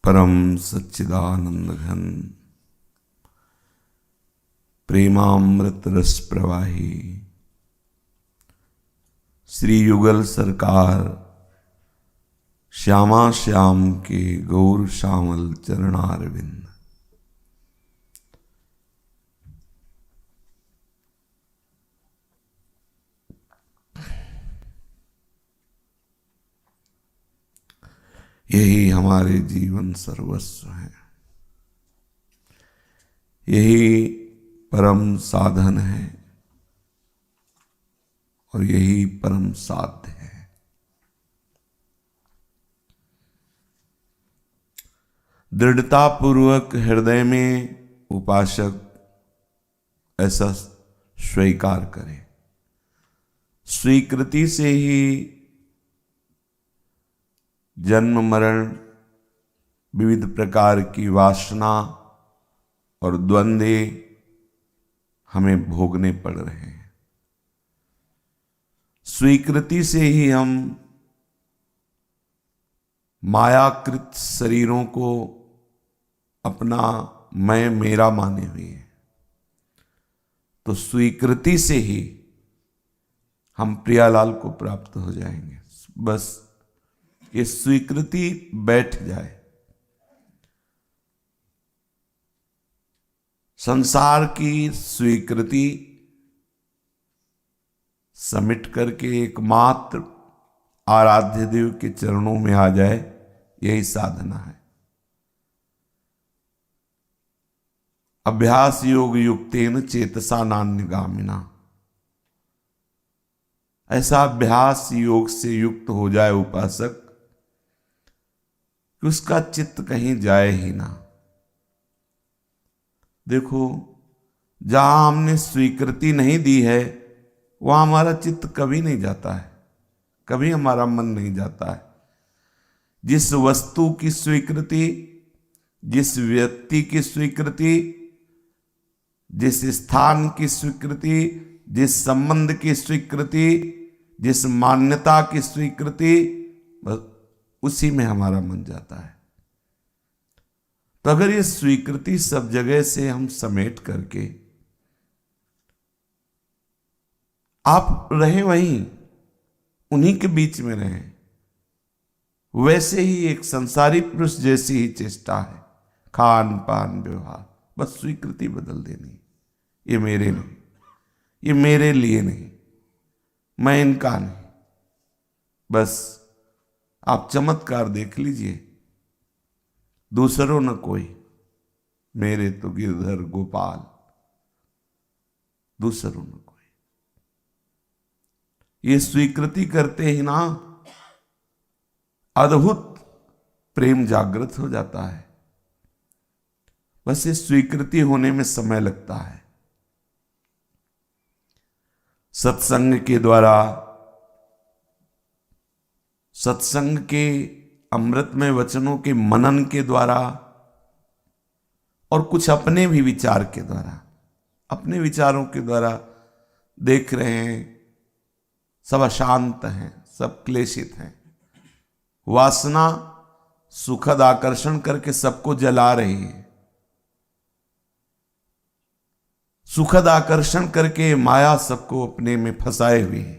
परम सच्चिदानंद घन प्रेमामृत रस प्रवाही श्री युगल सरकार श्यामा श्याम के गौर श्यामल चरणारविंद। यही हमारे जीवन सर्वस्व है, यही परम साधन है और यही परम साध्य है। दृढ़ता पूर्वक हृदय में उपासक ऐसा स्वीकार करे। स्वीकृति से ही जन्म मरण, विविध प्रकार की वासना और द्वंद्व हमें भोगने पड़ रहे हैं। स्वीकृति से ही हम मायाकृत शरीरों को अपना मैं मेरा माने हुए हैं। तो स्वीकृति से ही हम प्रियालाल को प्राप्त हो जाएंगे। बस ये स्वीकृति बैठ जाए, संसार की स्वीकृति समिट करके एकमात्र आराध्य देव के चरणों में आ जाए, यही साधना है। अभ्यास योग युक्तेन चेतसा नान्यगामिना। ऐसा अभ्यास योग से युक्त हो जाए उपासक कि उसका चित्त कहीं जाए ही ना। देखो, जहां हमने स्वीकृति नहीं दी है वहां हमारा चित्त कभी नहीं जाता है, कभी हमारा मन नहीं जाता है। जिस वस्तु की स्वीकृति, जिस व्यक्ति की स्वीकृति, जिस स्थान की स्वीकृति, जिस संबंध की स्वीकृति, जिस मान्यता की स्वीकृति, बस उसी में हमारा मन जाता है। तो अगर ये स्वीकृति सब जगह से हम समेट करके आप रहें, वहीं उन्हीं के बीच में रहें, वैसे ही एक संसारी पुरुष जैसी ही चेष्टा है, खान पान व्यवहार, बस स्वीकृति बदल देनी। ये मेरे नहीं, ये मेरे लिए नहीं, मैं इनका नहीं। बस आप चमत्कार देख लीजिए, दूसरों न कोई, मेरे तो गिरधर गोपाल, दूसरों न कोई। ये स्वीकृति करते ही ना अद्भुत प्रेम जागृत हो जाता है। बस ये स्वीकृति होने में समय लगता है। सत्संग के द्वारा, सत्संग के अमृतमय वचनों के मनन के द्वारा और कुछ अपने भी विचार के द्वारा, अपने विचारों के द्वारा देख रहे हैं सब अशांत हैं, सब क्लेशित हैं। वासना सुखद आकर्षण करके सबको जला रही है। सुखद आकर्षण करके माया सबको अपने में फंसाए हुए है।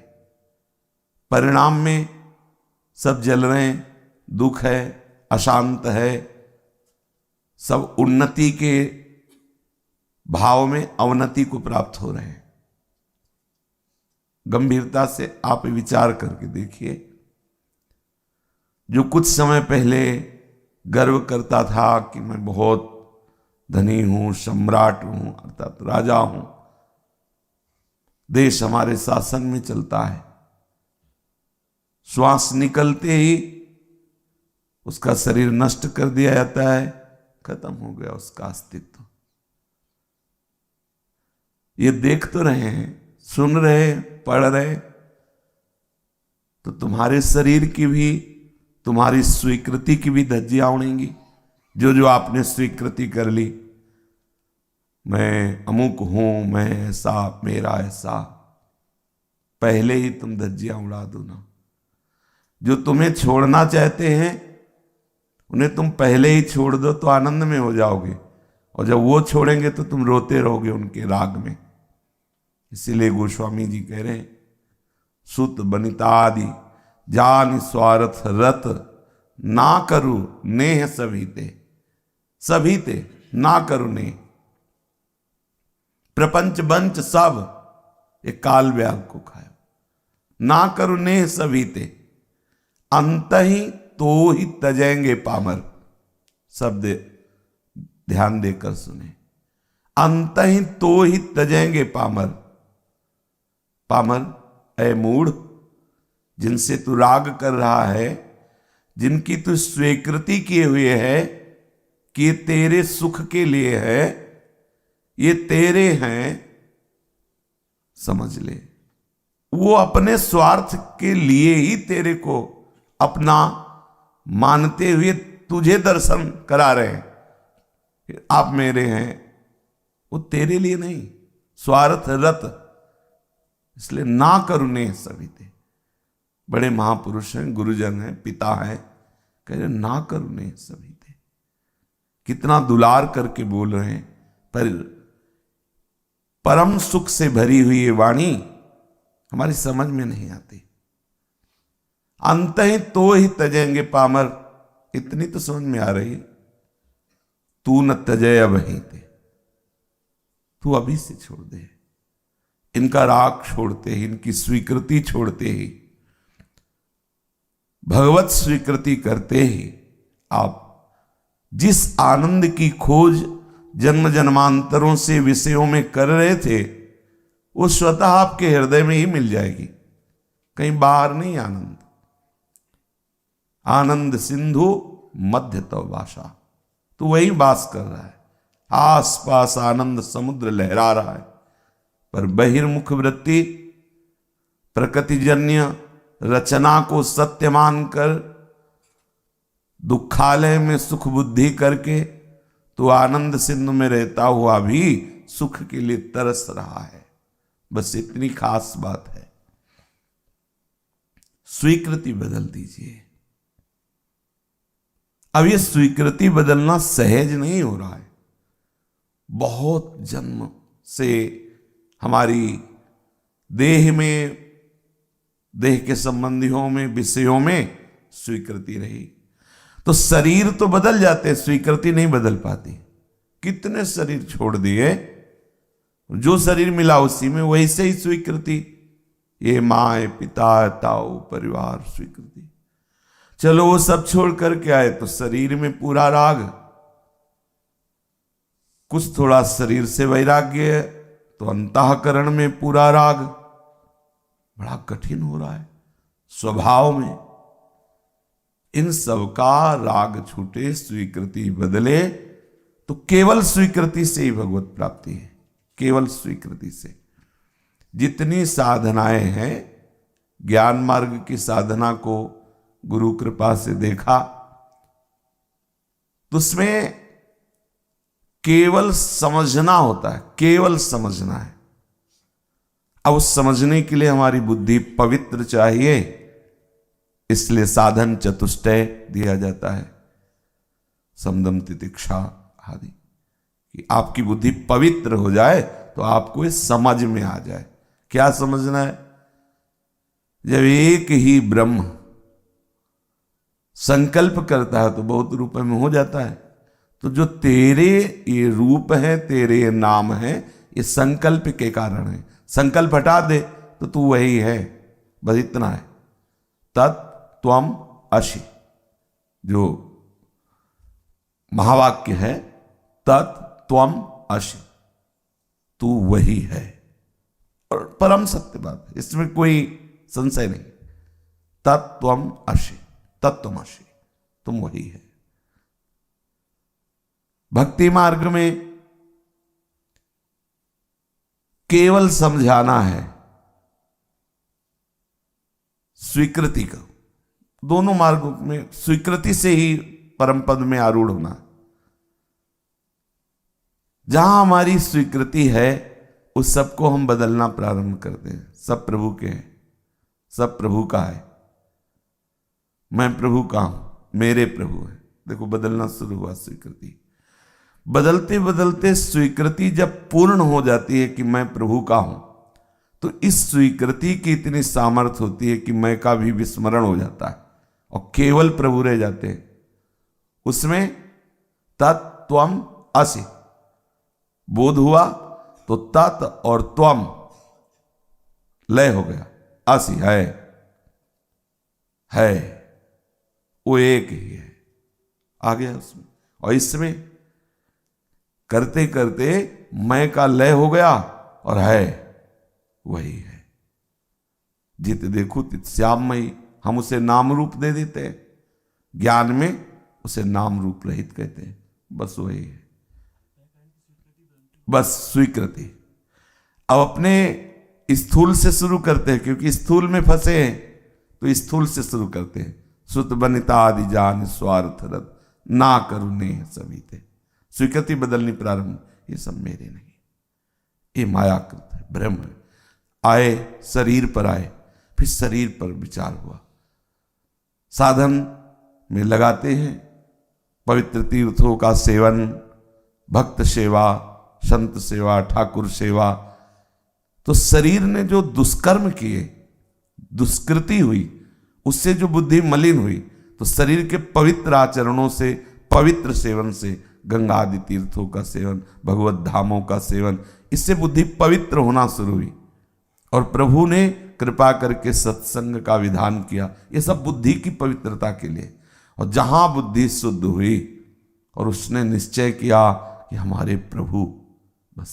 परिणाम में सब जल रहे हैं, दुख है, अशांत है, सब उन्नति के भाव में अवनति को प्राप्त हो रहे हैं। गंभीरता से आप विचार करके देखिए, जो कुछ समय पहले गर्व करता था कि मैं बहुत धनी हूं, सम्राट हूं, अर्थात राजा हूं, देश हमारे शासन में चलता है, श्वास निकलते ही उसका शरीर नष्ट कर दिया जाता है, खत्म हो गया उसका अस्तित्व। ये देख तो रहे हैं, सुन रहे, पढ़ रहे, तो तुम्हारे शरीर की भी, तुम्हारी स्वीकृति की भी धज्जियां उड़ेंगी। जो जो आपने स्वीकृति कर ली, मैं अमुक हूं, मैं ऐसा, मेरा ऐसा, पहले ही तुम धज्जियां उड़ा दो ना। जो तुम्हें छोड़ना चाहते हैं उन्हें तुम पहले ही छोड़ दो तो आनंद में हो जाओगे, और जब वो छोड़ेंगे तो तुम रोते रहोगे उनके राग में। इसीलिए गोस्वामी जी कह रहे हैं, सुत बनिता आदि जान स्वार्थ रत ना करू नेह सभी ते ना करू नेह। प्रपंच बंच सब एक काल व्याग को खायो, ना करू नेह सभी ते अंत ही तो ही तजेंगे पामर। शब्द ध्यान देकर सुने, अंत ही तो ही तजेंगे पामर। पामर ऐ मूढ़, जिनसे तू राग कर रहा है, जिनकी तू स्वीकृति किए हुए है कि ये तेरे सुख के लिए है, ये तेरे हैं, समझ ले वो अपने स्वार्थ के लिए ही तेरे को अपना मानते हुए तुझे दर्शन करा रहे हैं, आप मेरे हैं, वो तेरे लिए नहीं, स्वार्थ रत। इसलिए ना करुणे सभी थे। बड़े महापुरुष हैं, गुरुजन हैं, पिता हैं, कह रहे ना करुणे सभी थे। कितना दुलार करके बोल रहे हैं, पर परम सुख से भरी हुई ये वाणी हमारी समझ में नहीं आती। अंत ही तो ही तजेंगे पामर, इतनी तो समझ में आ रही, तू न तजय वहीं थे, तू अभी से छोड़ दे। इनका राग छोड़ते ही, इनकी स्वीकृति छोड़ते ही, भगवत स्वीकृति करते ही आप जिस आनंद की खोज जन्म जन्मांतरों से विषयों में कर रहे थे, वो स्वतः आपके हृदय में ही मिल जाएगी, कहीं बाहर नहीं। आनंद सिंधु मध्य तो भाषा, तो वही वास कर रहा है, आसपास आनंद समुद्र लहरा रहा है, पर बहिर्मुख वृत्ति प्रकृतिजन्य रचना को सत्य मानकर दुखालय में सुख बुद्धि करके तो आनंद सिंधु में रहता हुआ भी सुख के लिए तरस रहा है। बस इतनी खास बात है। स्वीकृति बदल दीजिए। अब ये स्वीकृति बदलना सहज नहीं हो रहा है। बहुत जन्म से हमारी देह में, देह के संबंधियों में, विषयों में स्वीकृति रही, तो शरीर तो बदल जाते, स्वीकृति नहीं बदल पाती। कितने शरीर छोड़ दिए, जो शरीर मिला उसी में वैसे ही स्वीकृति, ये माँ पिता ताऊ परिवार स्वीकृति। चलो वो सब छोड़ करके आए तो शरीर में पूरा राग, कुछ थोड़ा शरीर से वैराग्य है तो अंतःकरण में पूरा राग। बड़ा कठिन हो रहा है स्वभाव में। इन सब का राग छूटे, स्वीकृति बदले, तो केवल स्वीकृति से ही भगवत प्राप्ति है। केवल स्वीकृति से। जितनी साधनाएं हैं, ज्ञान मार्ग की साधना को गुरु कृपा से देखा तो उसमें केवल समझना होता है, केवल समझना है। अब उस समझने के लिए हमारी बुद्धि पवित्र चाहिए, इसलिए साधन चतुष्टय दिया जाता है, समदम तितिक्षा आदि, कि आपकी बुद्धि पवित्र हो जाए तो आपको ये समझ में आ जाए। क्या समझना है? जब एक ही ब्रह्म संकल्प करता है तो बहुत रूप में हो जाता है। तो जो तेरे ये रूप है, तेरे ये नाम है, ये संकल्प के कारण है। संकल्प हटा दे तो तू वही है, बस इतना है। तत्त्वम् असि, जो महावाक्य है, तत्त्वम् असि, तू वही है। और परम सत्य बात है, इसमें कोई संशय नहीं। तत्त्वम् असि, तत्त्वमसि, तुम वही है। भक्ति मार्ग में केवल समझाना है स्वीकृति का। दोनों मार्गों में स्वीकृति से ही परम पद में आरूढ़ होना। जहां हमारी स्वीकृति है उस सबको हम बदलना प्रारंभ करते हैं। सब प्रभु के हैं, सब प्रभु का है। मैं प्रभु का हूं, मेरे प्रभु है। देखो बदलना शुरू हुआ स्वीकृति। बदलते बदलते स्वीकृति जब पूर्ण हो जाती है कि मैं प्रभु का हूं, तो इस स्वीकृति की इतनी सामर्थ्य होती है कि मैं का भी विस्मरण हो जाता है और केवल प्रभु रह जाते हैं। उसमें तत्त्वम असि बोध हुआ तो तत् और त्वम लय हो गया, असि है वो एक ही है, आ गया उसमें। और इसमें करते करते मैं का लय हो गया और है वही है। जित देखो तित श्याममयी, हम उसे नाम रूप दे देते हैं, ज्ञान में उसे नाम रूप रहित कहते हैं, बस वही है, बस स्वीकृति। अब अपने स्थूल से शुरू करते हैं, क्योंकि स्थूल में फंसे हैं तो स्थूल से शुरू करते हैं। सुत बनिता आदि जान स्वार्थ रत ना करुणे सभी थे। स्वीकृति बदलनी प्रारंभ, ये सब मेरे नहीं, ये मायाकृत है, ब्रह्म है। आए शरीर पर आए, फिर शरीर पर विचार हुआ, साधन में लगाते हैं, पवित्र तीर्थों का सेवन, भक्त सेवा, संत सेवा, ठाकुर सेवा। तो शरीर ने जो दुष्कर्म किए, दुष्कृति हुई, उससे जो बुद्धि मलिन हुई, तो शरीर के पवित्र आचरणों से, पवित्र सेवन से, गंगा आदि तीर्थों का सेवन, भगवत धामों का सेवन, इससे बुद्धि पवित्र होना शुरू हुई। और प्रभु ने कृपा करके सत्संग का विधान किया, ये सब बुद्धि की पवित्रता के लिए। और जहां बुद्धि शुद्ध हुई और उसने निश्चय किया कि हमारे प्रभु, बस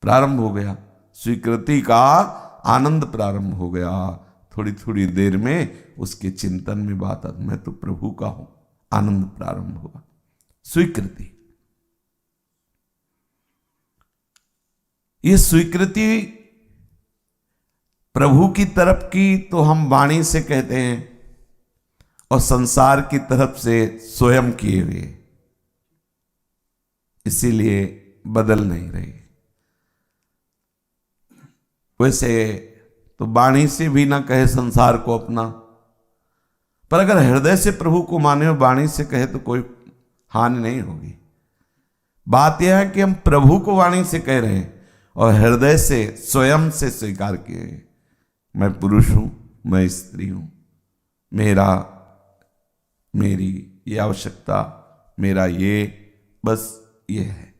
प्रारंभ हो गया स्वीकृति का आनंद, प्रारंभ हो गया। थोड़ी थोड़ी देर में उसके चिंतन में बात आती, मैं तो प्रभु का हूं, आनंद प्रारंभ हुआ। स्वीकृति, ये स्वीकृति प्रभु की तरफ की तो हम वाणी से कहते हैं, और संसार की तरफ से स्वयं किए हुए, इसीलिए बदल नहीं रही। वैसे तो वाणी से भी ना कहे संसार को अपना, पर अगर हृदय से प्रभु को माने और वाणी से कहे तो कोई हानि नहीं होगी। बात यह है कि हम प्रभु को वाणी से कह रहे हैं और हृदय से, स्वयं से स्वीकार किए हैं, मैं पुरुष हूं, मैं स्त्री हूं, मेरा, मेरी ये आवश्यकता, मेरा ये, बस ये है।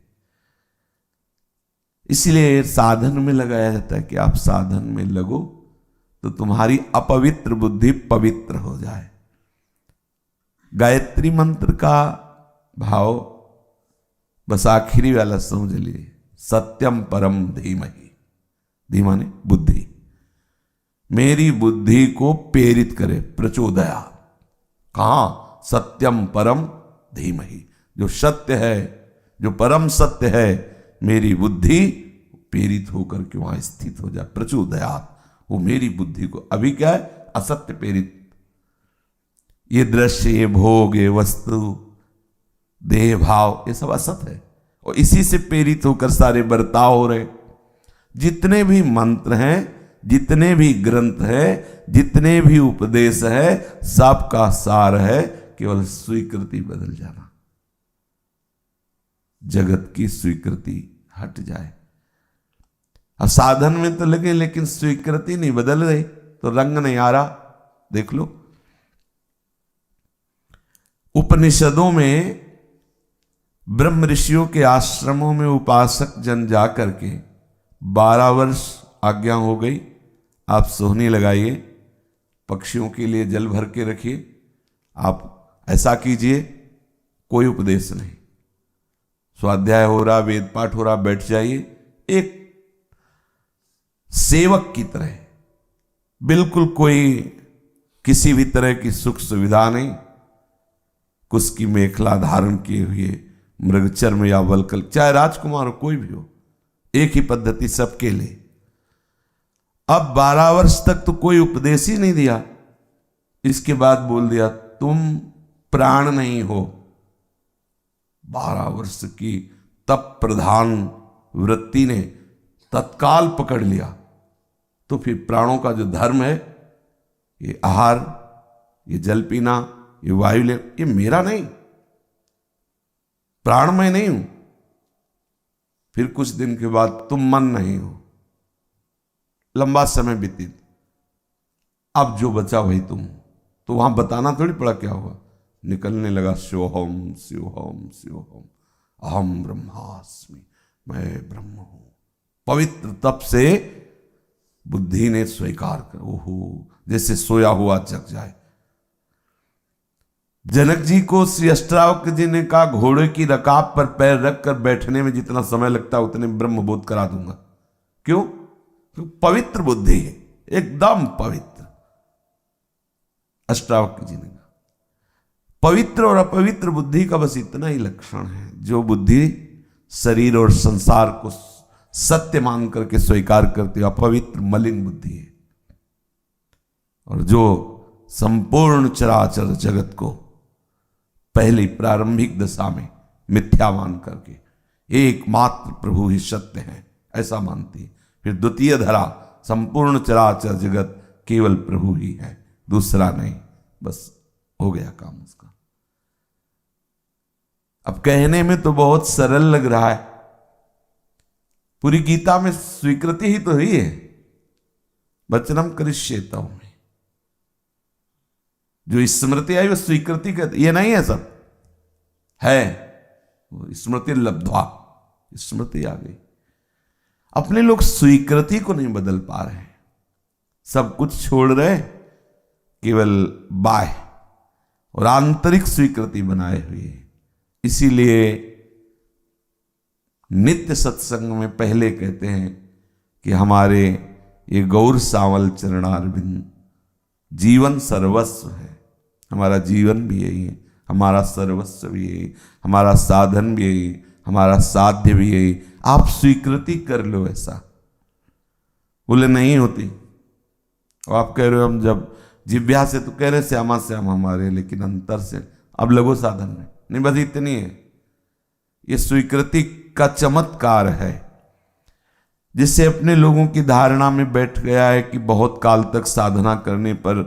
इसलिए साधन में लगाया जाता है कि आप साधन में लगो तो तुम्हारी अपवित्र बुद्धि पवित्र हो जाए। गायत्री मंत्र का भाव बस आखिरी वाला समझ लिए, सत्यम परम धीमहि, धीमाने बुद्धि, मेरी बुद्धि को प्रेरित करे, प्रचोदया। कहां? सत्यम परम धीमहि, जो सत्य है, जो परम सत्य है, मेरी बुद्धि प्रेरित होकर के वहां स्थित हो जाए, प्रचोदयात्, वो मेरी बुद्धि को, अभी क्या है? असत्य प्रेरित। ये दृश्य, ये भोग, ये वस्तु, देह भाव, ये सब असत है, और इसी से प्रेरित होकर सारे बर्ताव हो रहे। जितने भी मंत्र हैं, जितने भी ग्रंथ हैं, जितने भी उपदेश है, सबका सार है केवल स्वीकृति बदल जाना। जगत की स्वीकृति हट जाए। अब साधन में तो लगे लेकिन स्वीकृति नहीं बदल रही, तो रंग नहीं आ रहा। देख लो उपनिषदों में ब्रह्म ऋषियों के आश्रमों में उपासक जन जा करके 12 वर्ष आज्ञा हो गई, आप सोहनी लगाइए, पक्षियों के लिए जल भर के रखिए, आप ऐसा कीजिए, कोई उपदेश नहीं। स्वाध्याय हो रहा, वेद पाठ हो रहा, बैठ जाइए, एक सेवक की तरह, बिल्कुल कोई किसी भी तरह की सुख सुविधा नहीं, कुछ की मेखला धारण किए हुए, मृगचर्म या वलकल, चाहे राजकुमार हो, कोई भी हो, एक ही पद्धति सबके लिए। अब 12 वर्ष तक तो कोई उपदेश ही नहीं दिया, इसके बाद बोल दिया तुम प्राण नहीं हो। 12 वर्ष की तप प्रधान वृत्ति ने तत्काल पकड़ लिया, तो फिर प्राणों का जो धर्म है, ये आहार, ये जल पीना, ये वायु ले, ये मेरा नहीं, प्राणमय नहीं हूं, फिर कुछ दिन के बाद तुम मन नहीं हो, लंबा समय व्यतीत, अब जो बचा वही तुम हो। तो वहां बताना थोड़ी पड़ा क्या हुआ, निकलने लगा शिवोहम शिवोहम शिवोहम, अहम ब्रह्मास्मि, मैं ब्रह्म हूं। पवित्र तप से बुद्धि ने स्वीकार कर, ओहो, जैसे सोया हुआ जग जाए। जनक जी को श्री अष्टावक्र जी ने कहा, घोड़े की रकाब पर पैर रखकर बैठने में जितना समय लगता है उतने ब्रह्मबोध करा दूंगा। क्यों? क्योंकि पवित्र बुद्धि है, एकदम पवित्र। अष्टावक्र जी ने कहा पवित्र और अपवित्र बुद्धि का बस इतना ही लक्षण है। जो बुद्धि शरीर और संसार को सत्य मान करके स्वीकार करती है, अपवित्र मलिन बुद्धि है। और जो संपूर्ण चराचर जगत को पहली प्रारंभिक दशा में मिथ्या मान करके एकमात्र प्रभु ही सत्य है ऐसा मानती है, फिर द्वितीय धरा संपूर्ण चराचर जगत केवल प्रभु ही है, दूसरा नहीं, बस हो गया काम उसका। अब कहने में तो बहुत सरल लग रहा है, पूरी गीता में स्वीकृति ही तो हुई है, वचनम करिष्येतौ में जो स्मृति आई वो स्वीकृति कहते, ये नहीं है सब है, वो स्मृति लब्ध्वा, स्मृति आ गई। अपने लोग स्वीकृति को नहीं बदल पा रहे हैं, सब कुछ छोड़ रहे, केवल बाह्य और आंतरिक स्वीकृति बनाए हुए। इसीलिए नित्य सत्संग में पहले कहते हैं कि हमारे ये गौर सावल चरणारविंद जीवन सर्वस्व है, हमारा जीवन भी यही है, हमारा सर्वस्व भी यही, हमारा साधन भी यही, हमारा साध्य भी यही। आप स्वीकृति कर लो ऐसा। बोले नहीं होती, और आप कह रहे हो हम जब जिव्या से तो कह रहे श्यामा श्याम हमारे, लेकिन अंतर से अब लगो साधन में नहीं, बस इतनी है। ये स्वीकृति का चमत्कार है जिससे अपने लोगों की धारणा में बैठ गया है कि बहुत काल तक साधना करने पर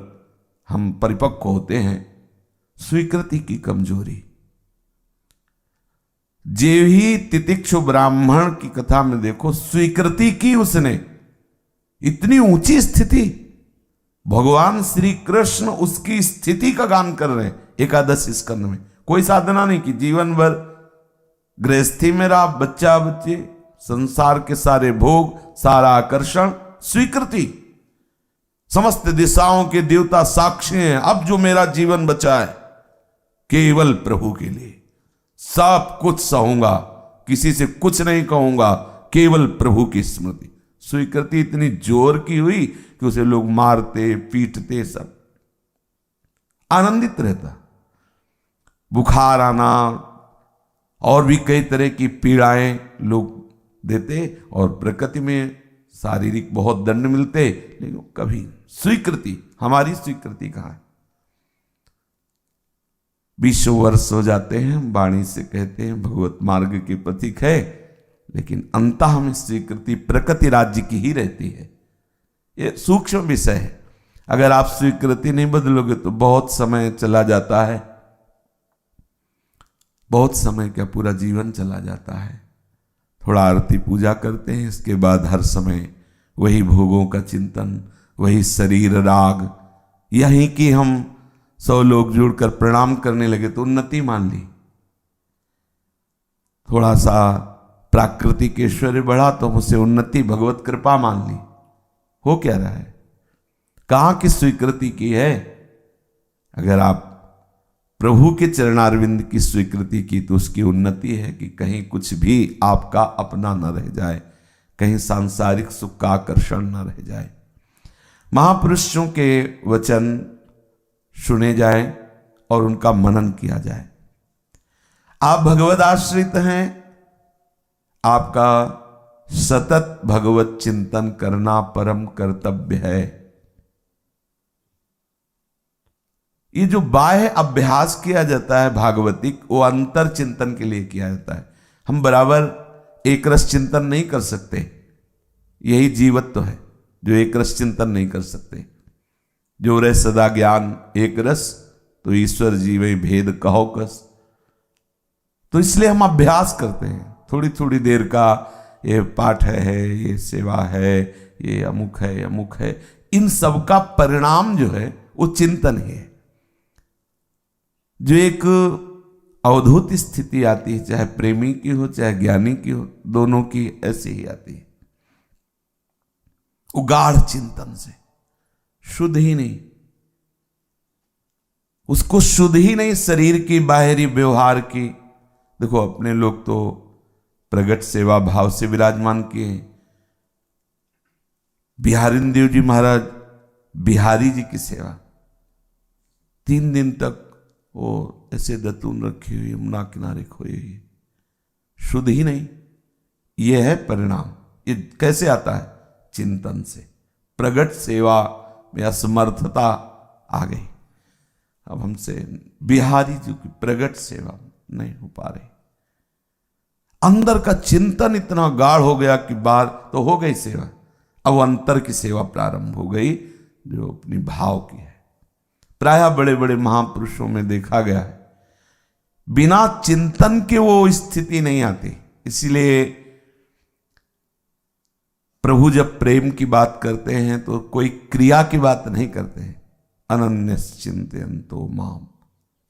हम परिपक्व होते हैं। स्वीकृति की कमजोरी। जे ही तितिक्षु ब्राह्मण की कथा में देखो, स्वीकृति की उसने, इतनी ऊंची स्थिति। भगवान श्री कृष्ण उसकी स्थिति का गान कर रहे हैं एकादश स्कंद में। कोई साधना नहीं की, जीवन भर गृहस्थी में रहा, बच्चा बच्चे, संसार के सारे भोग, सारा आकर्षण, स्वीकृति। समस्त दिशाओं के देवता साक्षी हैं, अब जो मेरा जीवन बचा है केवल प्रभु के लिए, सब कुछ सहूंगा, किसी से कुछ नहीं कहूंगा, केवल प्रभु की स्मृति। स्वीकृति इतनी जोर की हुई कि उसे लोग मारते पीटते, सब आनंदित रहता। बुखार आना और भी कई तरह की पीड़ाएं लोग देते और प्रकृति में शारीरिक बहुत दंड मिलते, लेकिन कभी स्वीकृति, हमारी स्वीकृति कहां है? 20 वर्ष हो जाते हैं, वाणी से कहते हैं भगवत मार्ग के प्रतीक है, लेकिन अंतः में स्वीकृति प्रकृति राज्य की ही रहती है। ये सूक्ष्म विषय है। अगर आप स्वीकृति नहीं बदलोगे तो बहुत समय चला जाता है, बहुत समय क्या पूरा जीवन चला जाता है। थोड़ा आरती पूजा करते हैं, इसके बाद हर समय वही भोगों का चिंतन, वही शरीर राग। यहीं कि हम 100 लोग जुड़कर प्रणाम करने लगे तो उन्नति मान ली, थोड़ा सा प्राकृतिक ऐश्वर्य बढ़ा तो उसे उन्नति भगवत कृपा मान ली। हो क्या रहा है? कहां की स्वीकृति की है? अगर आप प्रभु के चरणारविंद की स्वीकृति की तो उसकी उन्नति है कि कहीं कुछ भी आपका अपना न रह जाए, कहीं सांसारिक सुख का आकर्षण न रह जाए। महापुरुषों के वचन सुने जाए और उनका मनन किया जाए। आप भगवद आश्रित हैं, आपका सतत भगवत चिंतन करना परम कर्तव्य है। ये जो बाह्य अभ्यास किया जाता है भागवतिक, वो अंतर चिंतन के लिए किया जाता है। हम बराबर एक रस चिंतन नहीं कर सकते, यही जीवत्व है जो एक रस चिंतन नहीं कर सकते। जो रह सदा ज्ञान एक रस, तो ईश्वर जीवे भेद कहो कस। तो इसलिए हम अभ्यास करते हैं, थोड़ी थोड़ी देर का ये पाठ है, ये सेवा है, ये अमुक है, अमुक है। इन सब का परिणाम जो है वो चिंतन ही है। जो एक अवधूत स्थिति आती है, चाहे प्रेमी की हो चाहे ज्ञानी की हो, दोनों की ऐसी ही आती है, उगाढ़ चिंतन से, शुद्ध ही नहीं, उसको शुद्ध ही नहीं शरीर की बाहरी व्यवहार की। देखो अपने लोग तो प्रगट सेवा भाव से विराजमान किए हैं। बिहारी देव जी महाराज बिहारी जी की सेवा 3 दिन तक वो ऐसे दतून रखी हुई, यमुना किनारे खोई हुई, शुद्ध ही नहीं। यह है परिणाम। ये कैसे आता है? चिंतन से। प्रगट सेवा में असमर्थता आ गई। अब हमसे बिहारी जी की प्रगट सेवा नहीं हो पा रही। अंदर का चिंतन इतना गाढ़ हो गया कि बाहर तो हो गई सेवा, अब अंतर की सेवा प्रारंभ हो गई जो अपनी भाव की है। प्रायः बड़े बड़े महापुरुषों में देखा गया है, बिना चिंतन के वो स्थिति नहीं आती। इसलिए प्रभु जब प्रेम की बात करते हैं तो कोई क्रिया की बात नहीं करते हैं। अनन्यस चिंतयन्तो माम,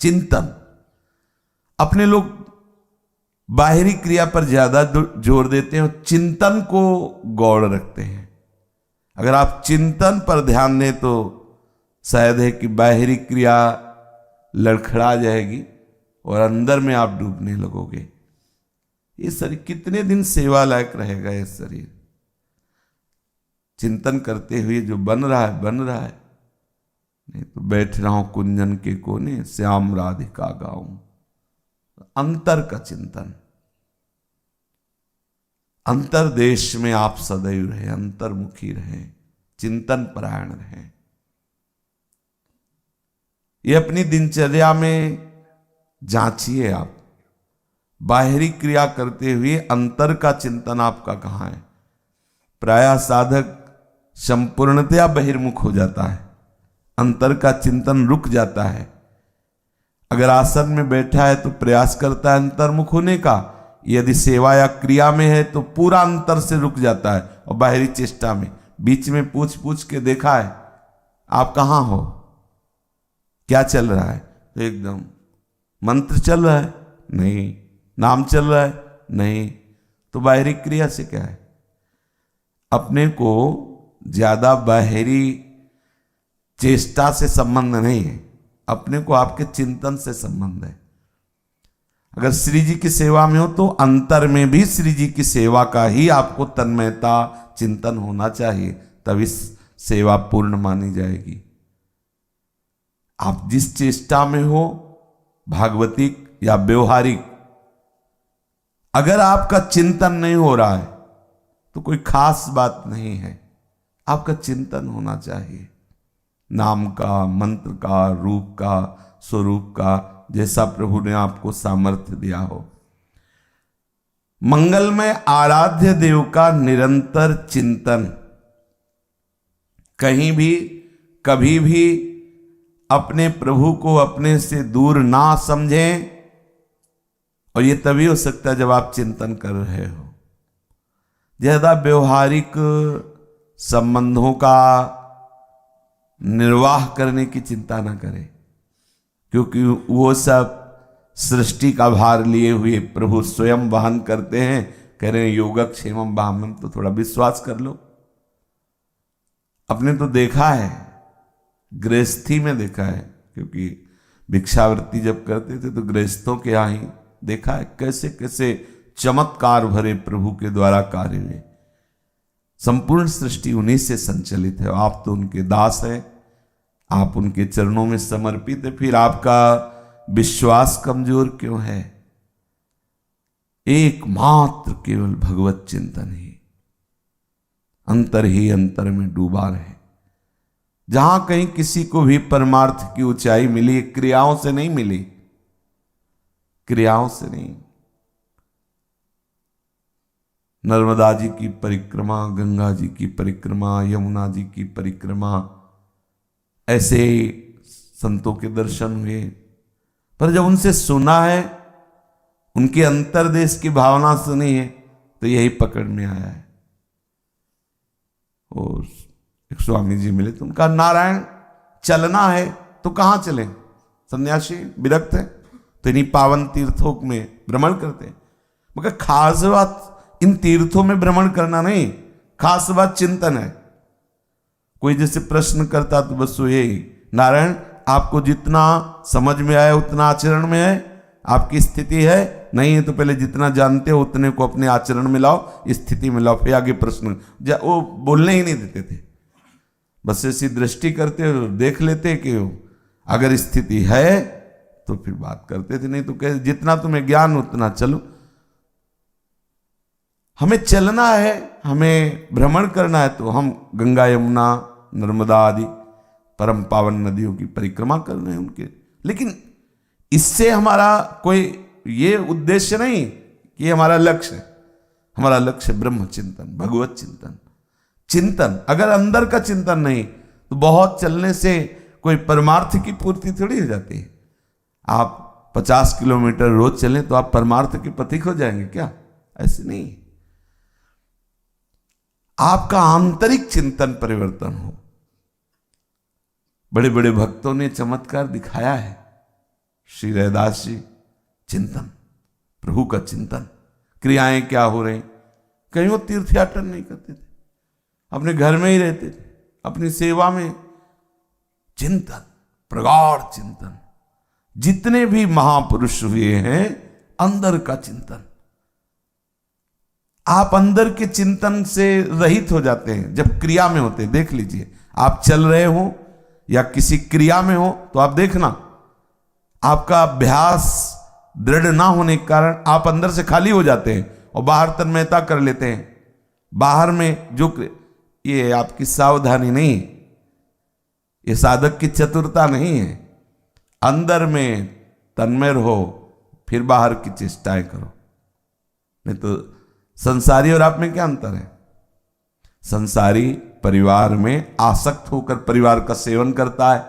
चिंतन। अपने लोग बाहरी क्रिया पर ज्यादा जोर देते हैं और चिंतन को गौड़ रखते हैं। अगर आप चिंतन पर ध्यान दें तो शायद है कि बाहरी क्रिया लड़खड़ा जाएगी और अंदर में आप डूबने लगोगे। ये शरीर कितने दिन सेवा लायक रहेगा? ये शरीर चिंतन करते हुए जो बन रहा है बन रहा है, नहीं तो बैठ रहा हूं कुंजन के कोने, श्याम राधिका गाऊं। अंतर का चिंतन, अंतरदेश में आप सदैव रहे, अंतर्मुखी रहे, चिंतन परायण रहे। ये अपनी दिनचर्या में जांचिए आप। बाहरी क्रिया करते हुए अंतर का चिंतन आपका कहां है? प्रायः साधक संपूर्णतया बहिर्मुख हो जाता है, अंतर का चिंतन रुक जाता है। अगर आसन में बैठा है तो प्रयास करता है अंतर्मुख होने का, यदि सेवा या क्रिया में है तो पूरा अंतर से रुक जाता है और बाहरी चेष्टा में बीच में पूछ पूछ के देखा है आप कहां हो, क्या चल रहा है? तो एकदम मंत्र चल रहा है नहीं, नाम चल रहा है नहीं, तो बाहरी क्रिया से क्या है? अपने को ज्यादा बाहरी चेष्टा से संबंध नहीं है, अपने को आपके चिंतन से संबंध है। अगर श्री जी की सेवा में हो तो अंतर में भी श्री जी की सेवा का ही आपको तन्मयता चिंतन होना चाहिए, तभी सेवा पूर्ण मानी जाएगी। आप जिस चेष्टा में हो, भागवतिक या व्यवहारिक, अगर आपका चिंतन नहीं हो रहा है तो कोई खास बात नहीं है। आपका चिंतन होना चाहिए नाम का, मंत्र का, रूप का, स्वरूप का, जैसा प्रभु ने आपको सामर्थ्य दिया हो। मंगलमय आराध्य देव का निरंतर चिंतन, कहीं भी कभी भी अपने प्रभु को अपने से दूर ना समझें, और ये तभी हो सकता है जब आप चिंतन कर रहे हो। ज्यादा व्यवहारिक संबंधों का निर्वाह करने की चिंता ना करें, क्योंकि वो सब सृष्टि का भार लिए हुए प्रभु स्वयं वहन करते हैं। कह रहे हैं योगक्षेमम वाहनम, तो थोड़ा विश्वास कर लो। अपने तो देखा है, गृहस्थी में देखा है, क्योंकि भिक्षावृत्ति जब करते थे तो गृहस्थों के यहाँ ही देखा है कैसे कैसे चमत्कार भरे प्रभु के द्वारा कार्य हुए। संपूर्ण सृष्टि उन्हीं से संचलित है। आप तो उनके दास हैं, आप उनके चरणों में समर्पित है, फिर आपका विश्वास कमजोर क्यों है? एकमात्र केवल भगवत चिंतन ही अंतर में डूबा रहे। जहां कहीं किसी को भी परमार्थ की ऊंचाई मिली, क्रियाओं से नहीं मिली, क्रियाओं से नहीं। नर्मदा जी की परिक्रमा, गंगा जी की परिक्रमा, यमुना जी की परिक्रमा, ऐसे संतों के दर्शन हुए, पर जब उनसे सुना है, उनके अंतर्देश की भावना सुनी है तो यही पकड़ में आया है। और एक स्वामी जी मिले तो उनका, नारायण चलना है तो कहां चले? सन्यासी विरक्त है तो इन्हीं पावन तीर्थों में भ्रमण करते हैं। मगर खास बात इन तीर्थों में भ्रमण करना नहीं, खास बात चिंतन है। कोई जैसे प्रश्न करता तो बस वो यही, नारायण आपको जितना समझ में आया उतना आचरण में है, आपकी स्थिति है नहीं है तो पहले जितना जानते हो उतने को अपने आचरण में लाओ, स्थिति में लाओ, फिर आगे प्रश्न। वो बोलने ही नहीं देते थे, बस ऐसी दृष्टि करते देख लेते कि अगर स्थिति है तो फिर बात करते थे, नहीं तो कह जितना तुम्हें ज्ञान उतना चलो। हमें चलना है, हमें भ्रमण करना है तो हम गंगा यमुना नर्मदा आदि परम पावन नदियों की परिक्रमा कर रहे हैं उनके। लेकिन इससे हमारा कोई ये उद्देश्य नहीं कि हमारा लक्ष्य है। हमारा लक्ष्य ब्रह्म चिंतन, भगवत चिंतन। चिंतन अगर अंदर का चिंतन नहीं तो बहुत चलने से कोई परमार्थ की पूर्ति थोड़ी हो जाती है। आप 50 किलोमीटर रोज चलें तो आप परमार्थ के पथिक हो जाएंगे क्या? ऐसे नहीं। आपका आंतरिक चिंतन परिवर्तन हो। बड़े बड़े भक्तों ने चमत्कार दिखाया है। श्री रैदास जी चिंतन, प्रभु का चिंतन, क्रियाएं क्या हो रही, कहीं वो तीर्थयाटन नहीं करते थे, अपने घर में ही रहते थे, अपनी सेवा में। चिंतन, प्रगाढ़ चिंतन। जितने भी महापुरुष हुए हैं अंदर का चिंतन। आप अंदर के चिंतन से रहित हो जाते हैं जब क्रिया में होते हैं। देख लीजिए, आप चल रहे हो या किसी क्रिया में हो तो आप देखना, आपका अभ्यास दृढ़ ना होने के कारण आप अंदर से खाली हो जाते हैं और बाहर तन्मयता कर लेते हैं। बाहर में जो ये आपकी सावधानी नहीं, ये साधक की चतुरता नहीं है। अंदर में तन्मय रहो, फिर बाहर की चेष्टाएं करो। नहीं तो संसारी और आप में क्या अंतर है? संसारी परिवार में आसक्त होकर परिवार का सेवन करता है,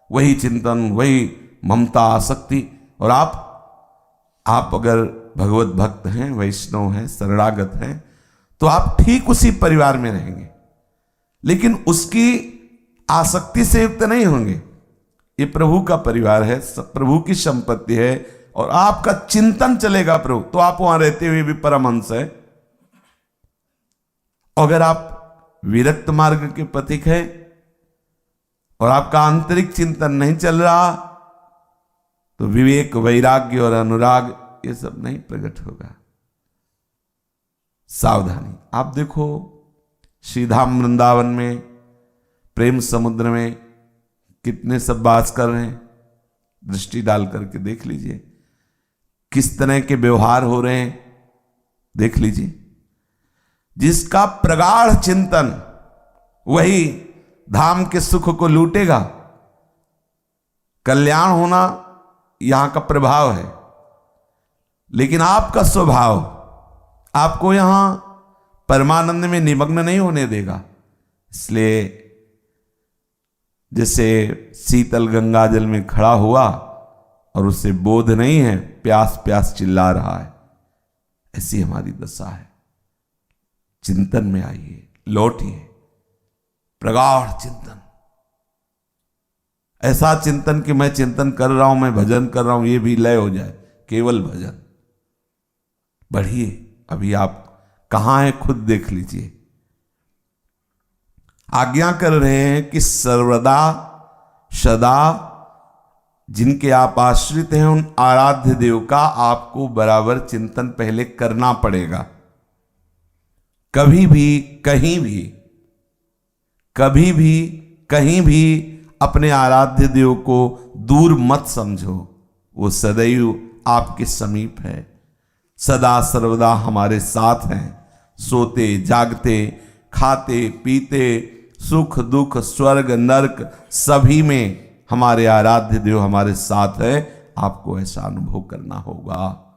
वही चिंतन, वही ममता, आसक्ति। और आप अगर भगवत भक्त हैं, वैष्णव हैं, शरणागत हैं तो आप ठीक उसी परिवार में रहेंगे, लेकिन उसकी आसक्ति से युक्त नहीं होंगे। ये प्रभु का परिवार है, प्रभु की संपत्ति है और आपका चिंतन चलेगा प्रभु, तो आप वहां रहते हुए भी परमहंस है। अगर आप विरक्त मार्ग के पथिक है और आपका आंतरिक चिंतन नहीं चल रहा तो विवेक, वैराग्य और अनुराग ये सब नहीं प्रकट होगा। सावधानी। आप देखो श्रीधाम वृंदावन में, प्रेम समुद्र में कितने सब वास कर रहे हैं। दृष्टि डाल करके देख लीजिए किस तरह के व्यवहार हो रहे हैं, देख लीजिए। जिसका प्रगाढ़ चिंतन वही धाम के सुख को लूटेगा। कल्याण होना यहां का प्रभाव है, लेकिन आपका स्वभाव आपको यहां परमानंद में निमग्न नहीं होने देगा। इसलिए जैसे शीतल गंगा जल में खड़ा हुआ और उसे बोध नहीं है, प्यास प्यास चिल्ला रहा है, ऐसी हमारी दशा है। चिंतन में आइए, लौटिए, प्रगाढ़ चिंतन। ऐसा चिंतन कि मैं चिंतन कर रहा हूं, मैं भजन कर रहा हूं, ये भी लय हो जाए, केवल भजन। बढ़िए, अभी आप कहां हैं खुद देख लीजिए। आज्ञा कर रहे हैं कि सर्वदा सदा जिनके आप आश्रित हैं उन आराध्य देव का आपको बराबर चिंतन पहले करना पड़ेगा। कभी भी कहीं भी, कभी भी कहीं भी अपने आराध्य देव को दूर मत समझो। वो सदैव आपके समीप है, सदा सर्वदा हमारे साथ हैं। सोते जागते, खाते पीते, सुख दुख, स्वर्ग नरक सभी में हमारे आराध्य देव हमारे साथ है। आपको ऐसा अनुभव करना होगा।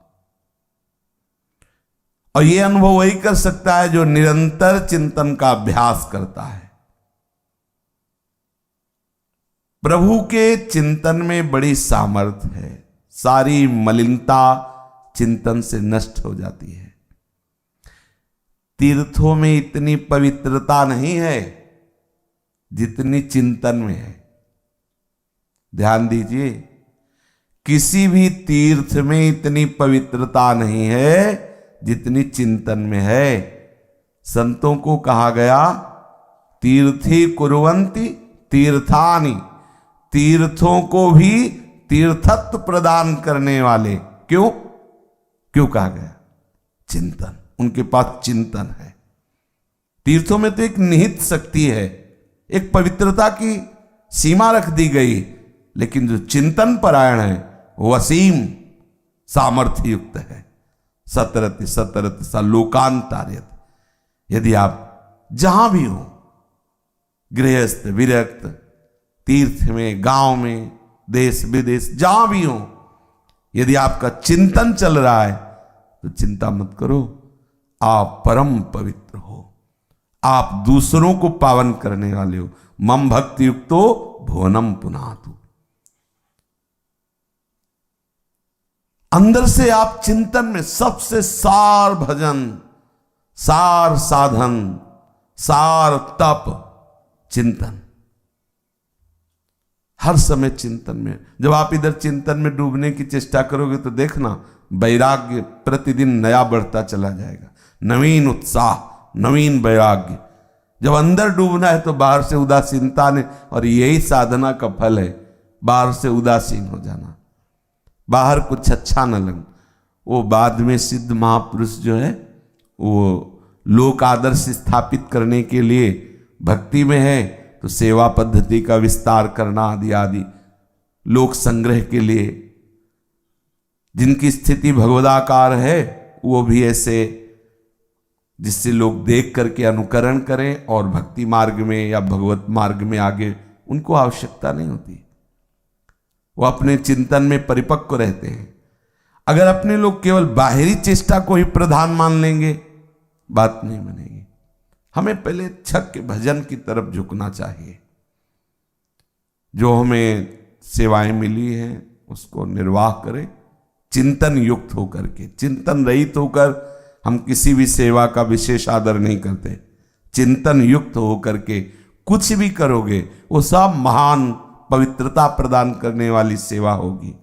और यह अनुभव वही कर सकता है जो निरंतर चिंतन का अभ्यास करता है। प्रभु के चिंतन में बड़ी सामर्थ्य है। सारी मलिनता चिंतन से नष्ट हो जाती है। तीर्थों में इतनी पवित्रता नहीं है जितनी चिंतन में है। ध्यान दीजिए, किसी भी तीर्थ में इतनी पवित्रता नहीं है जितनी चिंतन में है। संतों को कहा गया तीर्थी कुर्वन्ति तीर्थानि, तीर्थों को भी तीर्थत्व प्रदान करने वाले। क्यों क्यों कहा गया? चिंतन, उनके पास चिंतन है। तीर्थों में तो एक निहित शक्ति है, एक पवित्रता की सीमा रख दी गई, लेकिन जो चिंतन परायण है वो असीम सामर्थ्य युक्त है। सतरति सतरति सा लोकांतार्यत। यदि आप जहां भी हो, गृहस्थ विरक्त, तीर्थ में, गांव में, देश विदेश, जहां भी हो, यदि आपका चिंतन चल रहा है तो चिंता मत करो, आप परम पवित्र हो, आप दूसरों को पावन करने वाले हो। मम भक्ति युक्तो भुवनम पुनातु। अंदर से आप चिंतन में सबसे सार भजन, सार साधन, सार तप, चिंतन, हर समय चिंतन में। जब आप इधर चिंतन में डूबने की चेष्टा करोगे तो देखना वैराग्य प्रतिदिन नया बढ़ता चला जाएगा। नवीन उत्साह, नवीन वैराग्य। जब अंदर डूबना है तो बाहर से उदासीनता ने, और यही साधना का फल है, बाहर से उदासीन हो जाना, बाहर कुछ अच्छा न लगे। वो बाद में सिद्ध महापुरुष जो है वो लोक आदर्श स्थापित करने के लिए भक्ति में है तो सेवा पद्धति का विस्तार करना आदि आदि, लोक संग्रह के लिए जिनकी स्थिति भगवदाकार है वो भी ऐसे, जिससे लोग देख करके अनुकरण करें और भक्ति मार्ग में या भगवत मार्ग में आगे उनको आवश्यकता नहीं होती। वो अपने चिंतन में परिपक्व रहते हैं। अगर अपने लोग केवल बाहरी चेष्टा को ही प्रधान मान लेंगे, बात नहीं बनेगी। हमें पहले छक के भजन की तरफ झुकना चाहिए। जो हमें सेवाएं मिली हैं उसको निर्वाह करें चिंतन युक्त होकर के। चिंतन रहित होकर हम किसी भी सेवा का विशेष आदर नहीं करते। चिंतन युक्त होकर के कुछ भी करोगे वो सब महान पवित्रता प्रदान करने वाली सेवा होगी।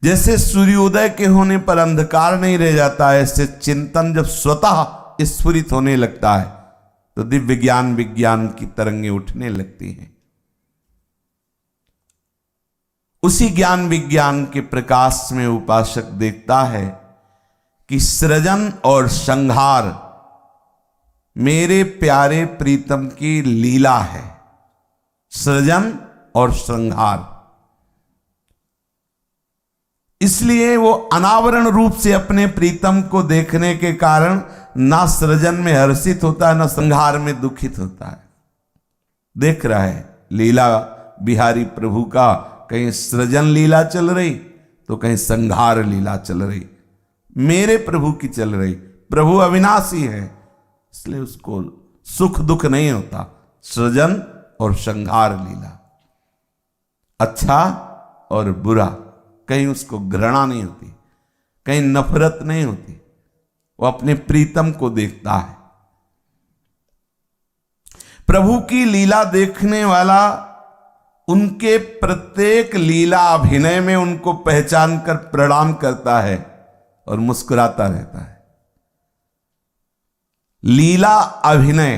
जैसे सूर्योदय के होने पर अंधकार नहीं रह जाता है, ऐसे चिंतन जब स्वतः स्फुरित होने लगता है तो दिव्य ज्ञान विज्ञान की तरंगें उठने लगती हैं। उसी ज्ञान विज्ञान के प्रकाश में उपासक देखता है कि सृजन और संहार मेरे प्यारे प्रीतम की लीला है। सृजन और संहार, इसलिए वो अनावरण रूप से अपने प्रीतम को देखने के कारण ना सृजन में हर्षित होता है ना संहार में दुखित होता है। देख रहा है लीला बिहारी प्रभु का, कहीं सृजन लीला चल रही तो कहीं संहार लीला चल रही। मेरे प्रभु की चल रही। प्रभु अविनाशी है इसलिए उसको सुख दुख नहीं होता। सृजन और संहार लीला, अच्छा और बुरा, कहीं उसको घृणा नहीं होती, कहीं नफरत नहीं होती। वो अपने प्रीतम को देखता है। प्रभु की लीला देखने वाला उनके प्रत्येक लीला अभिनय में उनको पहचान कर प्रणाम करता है और मुस्कुराता रहता है। लीला अभिनय,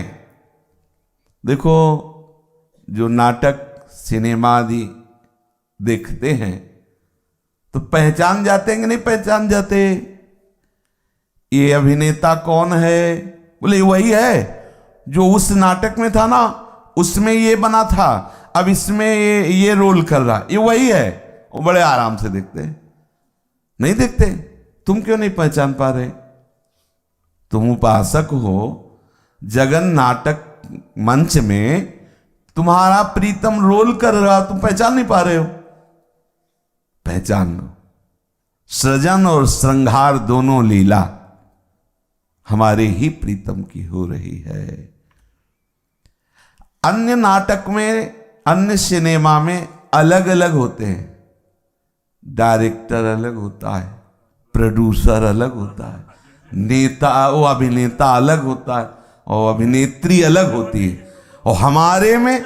देखो जो नाटक सिनेमा आदि देखते हैं तो पहचान जाते हैं कि नहीं पहचान जाते? ये अभिनेता कौन है? बोले वही है जो उस नाटक में था ना, उसमें ये बना था, अब इसमें ये रोल कर रहा, ये वही है। वो बड़े आराम से देखते हैं। नहीं देखते? तुम क्यों नहीं पहचान पा रहे? तुम उपासक हो, जगन नाटक मंच में तुम्हारा प्रीतम रोल कर रहा, तुम पहचान नहीं पा रहे हो? पहचान लो। सृजन और श्रृंगार दोनों लीला हमारे ही प्रीतम की हो रही है। अन्य नाटक में, अन्य सिनेमा में अलग अलग होते हैं, डायरेक्टर अलग होता है, प्रोड्यूसर अलग होता है, नेता वो अभिनेता अलग होता है और अभिनेत्री अलग होती है। और हमारे में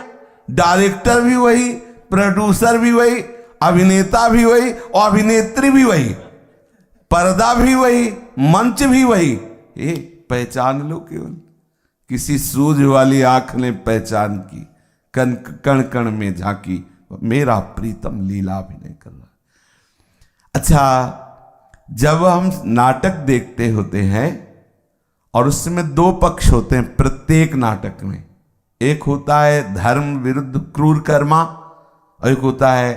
डायरेक्टर भी वही, प्रोड्यूसर भी वही, अभिनेता भी वही और अभिनेत्री भी वही, पर्दा भी वही, मंच भी वही। ये पहचान लो केवल, किसी सूझ वाली आंख ने पहचान की, कण कण कण में झांकी, मेरा प्रीतम लीला अभिनय कर रहा। अच्छा, जब हम नाटक देखते होते हैं और उसमें दो पक्ष होते हैं प्रत्येक नाटक में, एक होता है धर्म विरुद्ध क्रूर कर्मा और एक होता है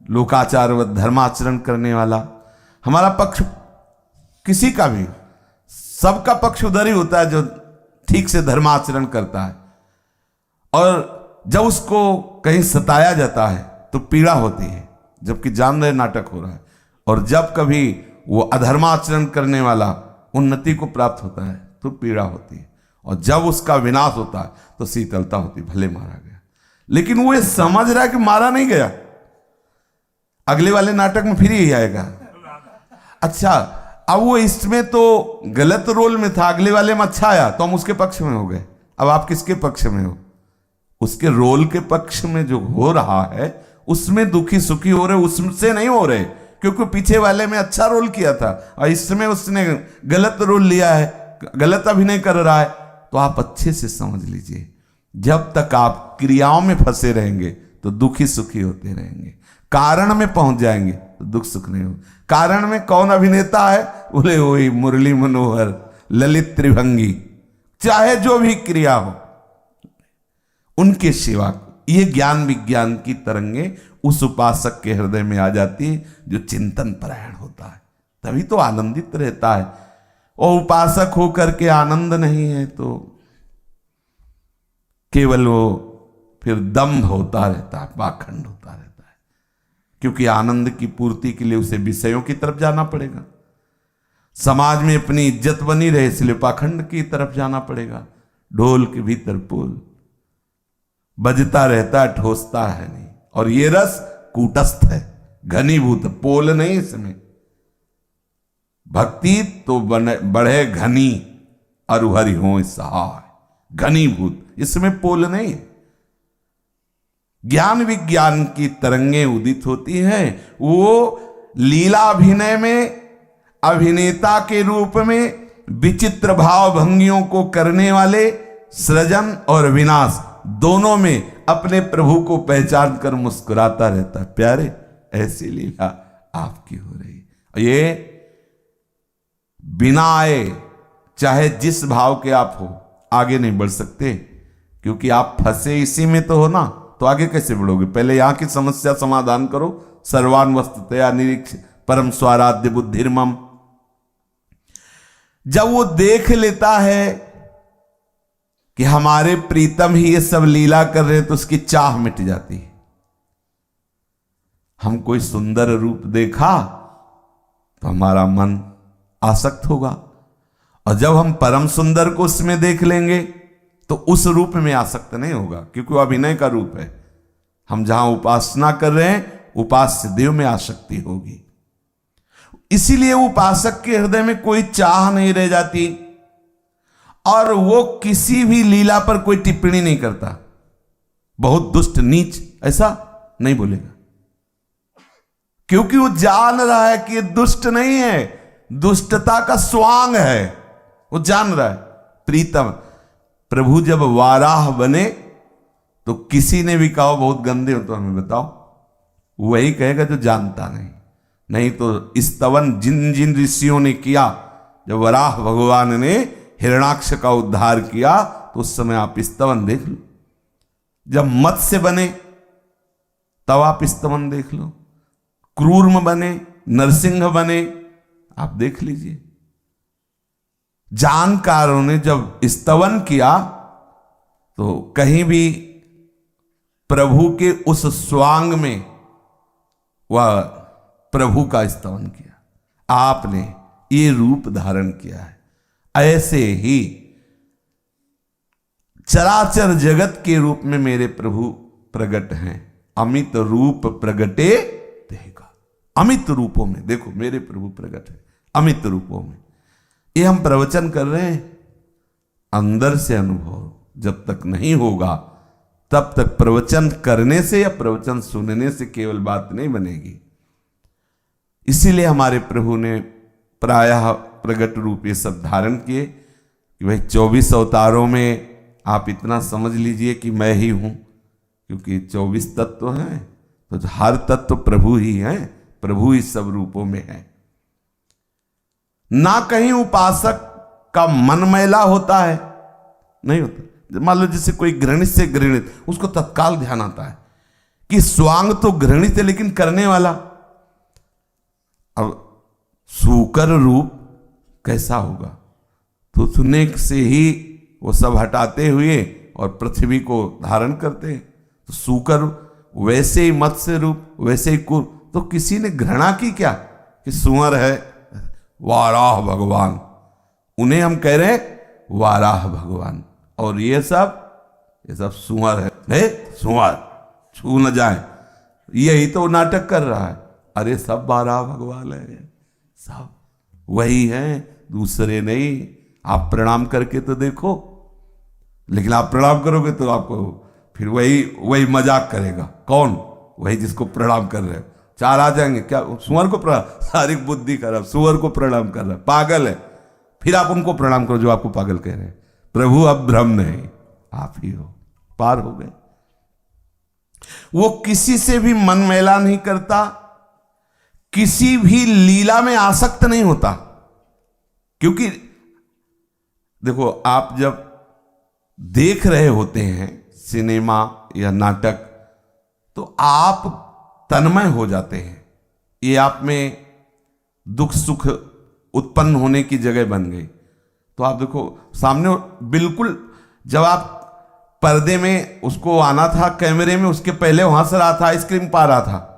लोकाचार व धर्माचरण करने वाला। हमारा पक्ष किसी का भी, सबका पक्ष उधर ही होता है जो ठीक से धर्माचरण करता है, और जब उसको कहीं सताया जाता है तो पीड़ा होती है, जबकि जान रहे नाटक हो रहा है। और जब कभी वो अधर्माचरण करने वाला उन्नति को प्राप्त होता है तो पीड़ा होती है, और जब उसका विनाश होता है तो शीतलता होती, भले मारा गया, लेकिन वो ये समझ रहा है कि मारा नहीं गया, अगले वाले नाटक में फिर यही आएगा। अच्छा, अब वो इसमें तो गलत रोल में था, अगले वाले में अच्छा आया तो हम उसके पक्ष में हो गए। अब आप किसके पक्ष में हो? उसके रोल के पक्ष में जो हो रहा है उसमें दुखी सुखी हो रहे, उससे नहीं हो रहे, क्योंकि पीछे वाले में अच्छा रोल किया था और इसमें उसने गलत रोल लिया है, गलत अभिनय कर रहा है। तो आप अच्छे से समझ लीजिए, जब तक आप क्रियाओं में फंसे रहेंगे तो दुखी सुखी होते रहेंगे, कारण में पहुंच जाएंगे तो दुख सुख नहीं हो। कारण में कौन अभिनेता है? बोले वही मुरली मनोहर, ललित त्रिभंगी, चाहे जो भी क्रिया हो उनके सिवा। ये ज्ञान विज्ञान की तरंगे उस उपासक के हृदय में आ जाती है जो चिंतन परायण होता है, तभी तो आनंदित रहता है। और उपासक होकर के आनंद नहीं है तो केवल वो फिर दम्भ होता रहता है, पाखंड होता रहता है, क्योंकि आनंद की पूर्ति के लिए उसे विषयों की तरफ जाना पड़ेगा, समाज में अपनी इज्जत बनी रहे इसलिए पाखंड की तरफ जाना पड़ेगा। ढोल के भीतर पोल बजता रहता है, ठोसता है नहीं, और ये रस कूटस्थ है, घनीभूत, पोल नहीं इसमें। भक्ति तो बढ़े घनी और हरि हो सहाय, घनीभूत, इसमें पोल नहीं है। ज्ञान विज्ञान की तरंगें उदित होती हैं, वो लीला अभिनय में अभिनेता के रूप में विचित्र भाव भंगियों को करने वाले सृजन और विनाश दोनों में अपने प्रभु को पहचान कर मुस्कुराता रहता है। प्यारे, ऐसी लीला आपकी हो रही है। ये बिना आए चाहे जिस भाव के आप हो आगे नहीं बढ़ सकते, क्योंकि आप फंसे इसी में तो हो ना, तो आगे कैसे बढ़ोगे? पहले यहां की समस्या समाधान करो। सर्वान वस्तुतया निरीक्ष परम स्वाराध्य बुद्धिर्मम। जब वो देख लेता है कि हमारे प्रीतम ही ये सब लीला कर रहे, तो उसकी चाह मिट जाती है। हम कोई सुंदर रूप देखा तो हमारा मन आसक्त होगा, और जब हम परम सुंदर को उसमें देख लेंगे तो उस रूप में आसक्त नहीं होगा, क्योंकि वो अभिनय का रूप है। हम जहां उपासना कर रहे हैं उपास्य देव में आसक्ति होगी, इसीलिए उपासक के हृदय में कोई चाह नहीं रह जाती, और वो किसी भी लीला पर कोई टिप्पणी नहीं करता। बहुत दुष्ट नीच ऐसा नहीं बोलेगा, क्योंकि वो जान रहा है कि ये दुष्ट नहीं है, दुष्टता का स्वांग है, वो जान रहा है। प्रीतम प्रभु जब वाराह बने तो किसी ने भी कहा बहुत गंदे हो तो हमें बताओ, वही कहेगा जो जानता नहीं तो स्तवन जिन जिन ऋषियों ने किया, जब वराह भगवान ने हिरणाक्ष का उद्धार किया तो उस समय आप स्तवन देख लो। जब मत्स्य बने तब आप स्तवन देख लो, क्रूर्म बने, नरसिंह बने, आप देख लीजिए। जानकारों ने जब स्तवन किया तो कहीं भी प्रभु के उस स्वांग में वह प्रभु का स्तवन किया। आपने ये रूप धारण किया है, ऐसे ही चराचर जगत के रूप में मेरे प्रभु प्रकट हैं। अमित रूप प्रगटे देगा। अमित रूपों में। देखो मेरे प्रभु प्रकट है अमित रूपों में। ये हम प्रवचन कर रहे हैं, अंदर से अनुभव जब तक नहीं होगा तब तक प्रवचन करने से या प्रवचन सुनने से केवल बात नहीं बनेगी। इसीलिए हमारे प्रभु ने प्रायः प्रगट रूप ये सब धारण किए कि भाई 24 अवतारों में आप इतना समझ लीजिए कि मैं ही हूं, क्योंकि 24 तत्व हैं तो हर तत्व प्रभु ही है, प्रभु ही सब रूपों में है। ना कहीं उपासक का मन मैला होता है, नहीं होता। मान लो जैसे कोई घृणित से घृणित, उसको तत्काल ध्यान आता है कि स्वांग तो घृणित है लेकिन करने वाला। अब सूकर रूप कैसा होगा, तो सुने से ही वो सब हटाते हुए और पृथ्वी को धारण करते हैं। तो सूकर वैसे ही मत्स्य रूप, वैसे ही कुर। तो किसी ने घृणा की क्या कि सुअर है वाराह भगवान, उन्हें हम कह रहे हैं वाराह भगवान, और ये सब सुअर है सुअर, छू न जाए। यही तो नाटक कर रहा है। अरे सब वाराह भगवान है, सब वही है, दूसरे नहीं। आप प्रणाम करके तो देखो, लेकिन आप प्रणाम करोगे तो आपको फिर वही मजाक करेगा। कौन? वही जिसको प्रणाम कर रहे हो। चार आ जाएंगे, क्या सुअर को प्रणाम, सारी बुद्धि खराब, सुअर को प्रणाम कर रहा है, पागल है। फिर आप उनको प्रणाम करो जो आपको पागल कह रहे हैं। प्रभु अब भ्रम नहीं, आप ही हो, पार हो गए। वो किसी से भी मन मैला नहीं करता, किसी भी लीला में आसक्त नहीं होता। क्योंकि देखो, आप जब देख रहे होते हैं सिनेमा या नाटक, तो आप तन्मय हो जाते हैं। ये आप में दुख सुख उत्पन्न होने की जगह बन गई। तो आप देखो सामने बिल्कुल, जब आप पर्दे में उसको आना था कैमरे में, उसके पहले वहां से रहा था, आइसक्रीम पा रहा था,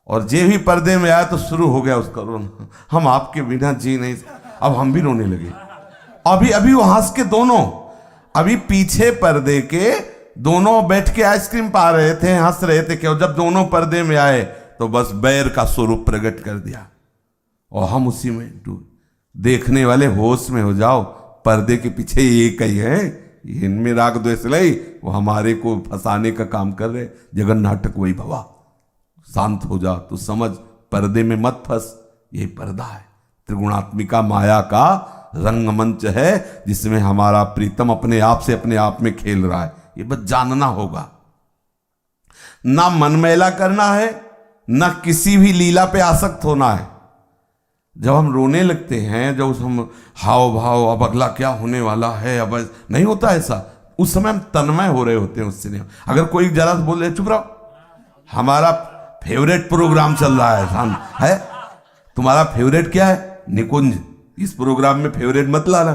और जे भी पर्दे में आया तो शुरू हो गया उसका रोना। हम आपके बिना जी नहीं। अब हम भी रोने लगे। अभी वो हंस के दोनों, अभी पीछे पर्दे के दोनों बैठ के आइसक्रीम पा रहे थे, हंस रहे थे। क्यों? जब दोनों पर्दे में आए तो बस बैर का स्वरूप प्रकट कर दिया, और हम उसी में डूब। देखने वाले होश में हो जाओ, पर्दे के पीछे एक ही है, इनमें राग द्वेष नहीं, वो हमारे को फंसाने का काम कर रहे। जगन नाटक वही भवा, शांत हो जा, तू समझ, पर्दे में मत फंस। यही पर्दा है, त्रिगुणात्मिका माया का रंगमंच है, जिसमें हमारा प्रीतम अपने आप से अपने आप में खेल रहा है। ये बस जानना होगा। ना मन मैला करना है, ना किसी भी लीला पे आसक्त होना है। जब हम रोने लगते हैं, जब हम हाव भाव, अब अगला क्या होने वाला है, अब नहीं होता ऐसा। उस समय हम तन्मय हो रहे होते हैं उस सिनेमा। अगर कोई जरा से बोल रहे चुप रहो, हमारा फेवरेट प्रोग्राम चल रहा है। तुम्हारा फेवरेट क्या है? निकुंज। इस प्रोग्राम में फेवरेट मत लाना,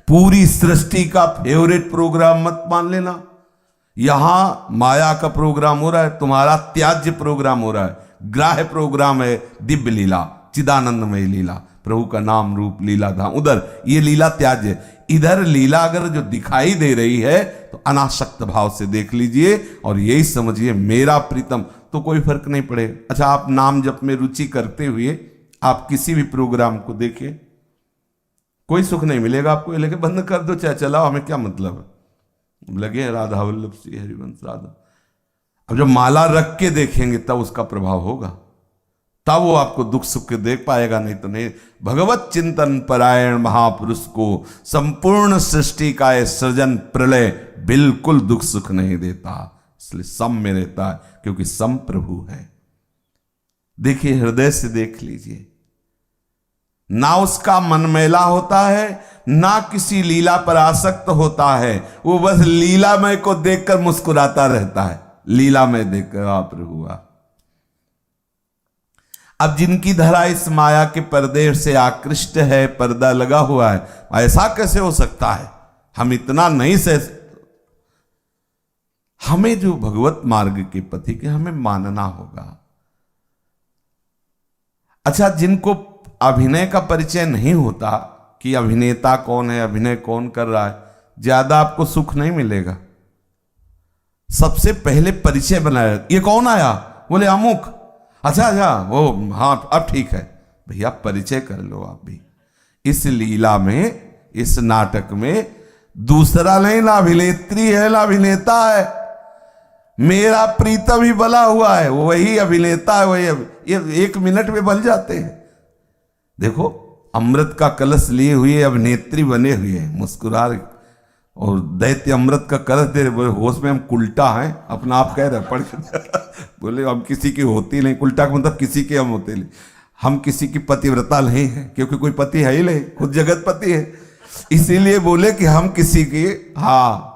पूरी सृष्टि का फेवरेट प्रोग्राम मत मान लेना। यहां माया का प्रोग्राम हो रहा है, तुम्हारा त्याज्य प्रोग्राम हो रहा है। ग्राह्य प्रोग्राम है दिव्य लीला, चिदानंदमय लीला, प्रभु का नाम रूप लीला धाम। उधर ये लीला त्याज्य, इधर लीला अगर जो दिखाई दे रही है तो अनासक्त भाव से देख लीजिए और यही समझिए मेरा प्रीतम, तो कोई फर्क नहीं पड़ेगा। अच्छा, आप नाम जप में रुचि करते हुए आप किसी भी प्रोग्राम को देखिए, कोई सुख नहीं मिलेगा आपको। ये लगे बंद कर दो, चाहे चलाओ, हमें क्या मतलब है। लगे राधा वल्लभ श्री हरिवंश राधा। अब जब माला रख के देखेंगे तब उसका प्रभाव होगा, तब वो आपको दुख सुख देख पाएगा, नहीं तो नहीं। भगवत चिंतन परायण महापुरुष को संपूर्ण सृष्टि का ये सृजन प्रलय बिल्कुल दुख सुख नहीं देता, इसलिए सम में रहता है, क्योंकि सम प्रभु है। देखिए, हृदय से देख लीजिए, ना उसका मन मैला होता है, ना किसी लीला पर आसक्त होता है। वो बस लीलामय को देखकर मुस्कुराता रहता है, लीलामय देखकर आप हुआ। अब जिनकी धरा इस माया के पर्दे से आकृष्ट है, पर्दा लगा हुआ है, ऐसा कैसे हो सकता है? हम इतना नहीं सह। हमें जो भगवत मार्ग के पथी के हमें मानना होगा। अच्छा, जिनको अभिनय का परिचय नहीं होता कि अभिनेता कौन है, अभिनय कौन कर रहा है, ज्यादा आपको सुख नहीं मिलेगा। सबसे पहले परिचय बनाया, ये कौन आया? बोले अमुक। अच्छा वो, हाँ अब ठीक है भैया, परिचय कर लो आप भी। इस लीला में, इस नाटक में दूसरा नहीं, ना अभिनेत्री है ना अभिनेता है, मेरा प्रीतम ही बना हुआ है, वही अभिनेता है, वही ये 1 मिनट में बन जाते हैं। देखो अमृत का कलश लिए हुए अभिनेत्री बने हुए हैं, मुस्कुरा रहे, और दैत्य अमृत का कलश दे रहे, बोले होश में हम उल्टा हैं, अपना आप कह रहे पढ़ बोले हम किसी की होती नहीं, उल्टा का मतलब किसी के हम होते नहीं, हम किसी की पतिव्रता नहीं है, क्योंकि कोई पति है ही नहीं, खुद जगत पति है, इसीलिए बोले कि हम किसी की, हाँ।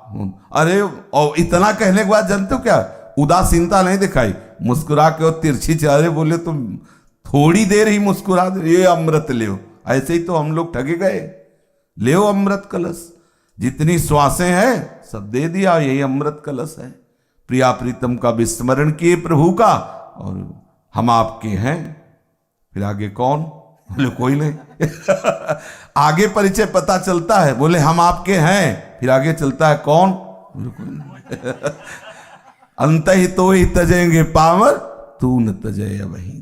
अरे और इतना कहने के बाद जानते हो क्या, उदासीनता नहीं दिखाई, मुस्कुरा के और तिरछी चेहरे बोले तुम थोड़ी देर ही मुस्कुरा दे, ये अमृत ले, ऐसे ही तो हम लोग ठगे गए, ले अमृत कलश, जितनी श्वासें हैं सब दे दिया, यही अमृत कलश है। प्रिया प्रीतम का विस्मरण किए प्रभु का, और हम आपके हैं। फिर आगे कौन, बोले कोई नहीं आगे परिचय पता चलता है, बोले हम आपके हैं, फिर आगे चलता है कौन, बोले कोई नहीं अंत ही तो ही तजेंगे पावर, तू न तजय वहीं।